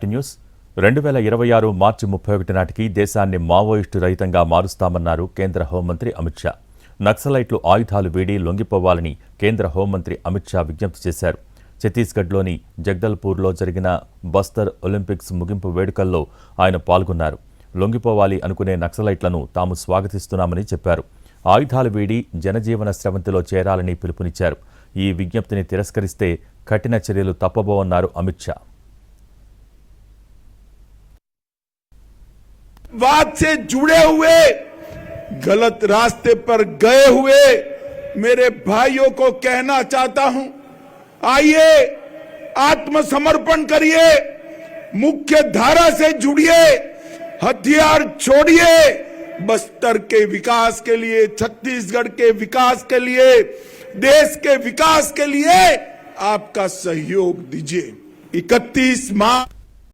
News 2026 మార్చి 31 నాటికి దేశాన్ని Maoist రహితంగా మారుస్తామన్నారు కేంద్ర హోంమంత్రి అమిత్ షా. నక్సలైట్లు ఆయుధాలు వీడి లొంగిపోవాలని కేంద్ర హోంమంత్రి అమిత్ షా విజ్ఞప్తి చేశారు. ఛత్తీస్గఢ్లోని జగదల్పూర్లో జరిగిన బస్తర్ ఒలింపిక్స్ ముగింపు వేడుకల్లో ఆయన పాల్గొన్నారు. లొంగిపోవాలి అనుకునే నక్సలైట్లను తాము స్వాగతిస్తున్నామని చెప్పారు. ఆయుధాలు వీడి జనజీవన స్రవంతిలో చేరాలని పిలుపునిచ్చారు. ఈ విజ్ఞప్తిని తిరస్కరిస్తే కఠిన చర్యలు తప్పబోవన్నారు అమిత్ షా. वाद से जुड़े हुए गलत रास्ते पर गए हुए मेरे भाइयों को कहना चाहता हूं, आइए आत्मसमर्पण करिए, मुख्य धारा से जुड़िए, हथियार छोड़िए, बस्तर के विकास के लिए, छत्तीसगढ़ के विकास के लिए, देश के विकास के लिए आपका सहयोग दीजिए। 31 मार्च